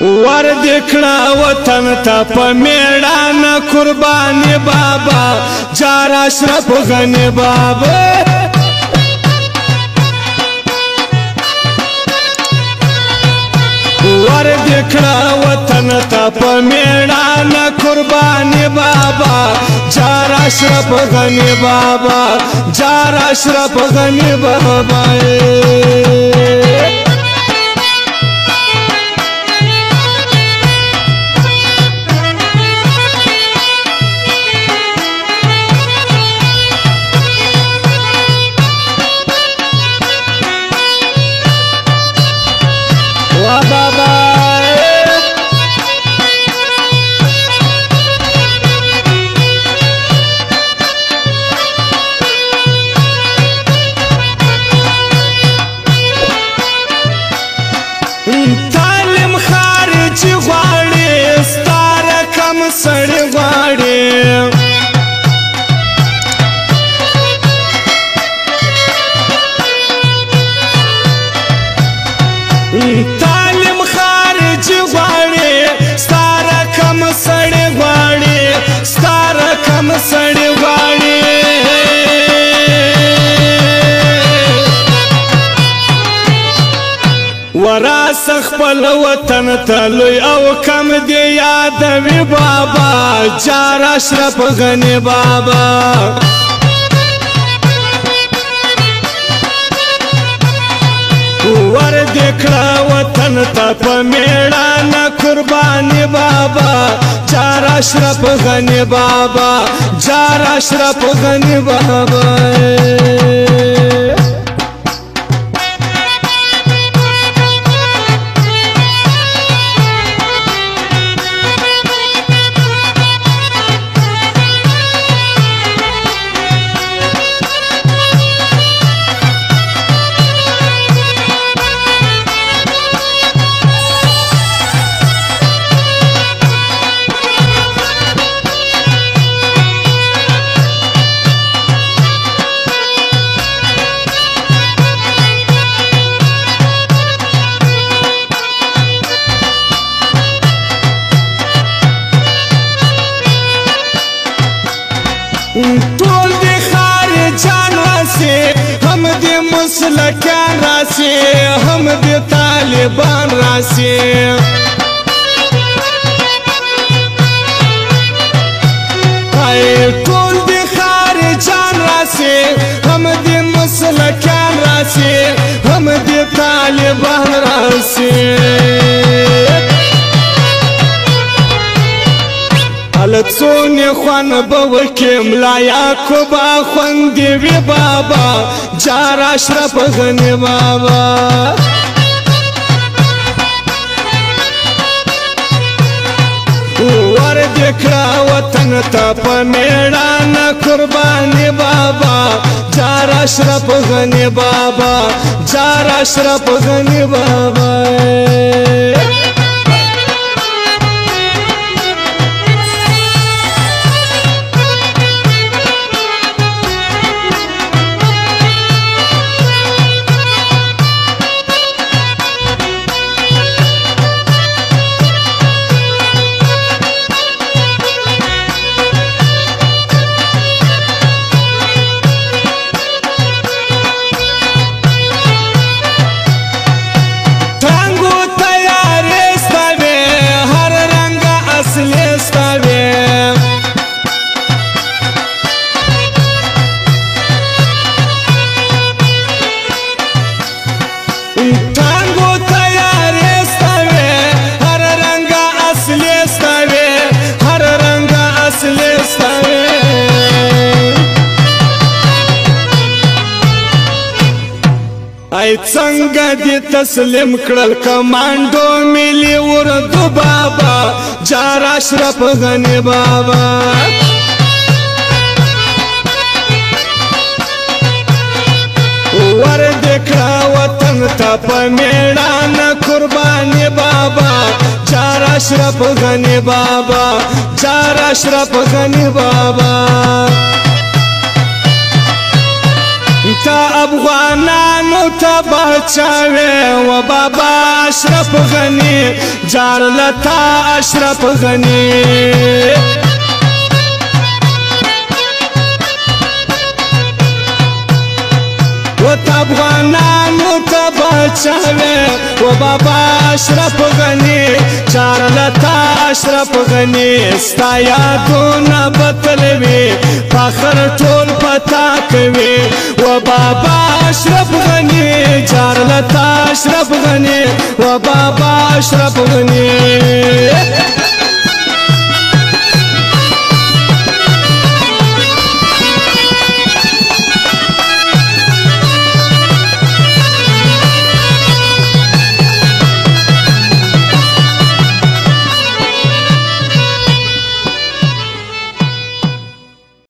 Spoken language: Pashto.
ور دکړه وطن ته په میړانه قرباني بابا جار اشرف غني بابا ور دکړه وطن ته په میړانه قرباني بابا جار اشرف غني بابا جار اشرف غني بابا تعلیم خارجي غواړي ستاره کم سړی غواړي تعلیم خارجي غواړي ستاره کم سړی غواړي ستاره کم سړی غواړي وراث خپل وطن ته لوی او کم دی یادوي بابا جار اشرف غني بابا ور دکړه وطن ته په میړانه قرباني بابا جار اشرف غني بابا جار اشرف غني بابا ټول دی خارجان راسي هم دی مسلکان راسي هم دی طالبان راسي ټول دی خارجان راسي هم دی مسلکان راسي هم دی طالبان راسي لڅونی خوان بوکې ملا یعقوب خوندې وی بابا جار اشرف غني بابا ور دکړه وطن ته په میړانه قرباني بابا جار اشرف غني بابا جار اشرف غني بابا څنګه دې تسلیم کړل کمانډو ملي اردو بابا جار اشرف غني بابا ور دکړه وطن ته په میړانه قرباني بابا جار اشرف غني بابا جار اشرف غني بابا تا افغانانو ته بچاوې و بابا اشرف غني جار لتا اشرف غني و تا افغانانو ته بچاوې و بابا اشرف غني جار لتا اشرف غني ستا یادونه بتلوي فخر ټول پتا کوي و بابا اشرف غني جار لتا اشرف غني و بابا اشرف غني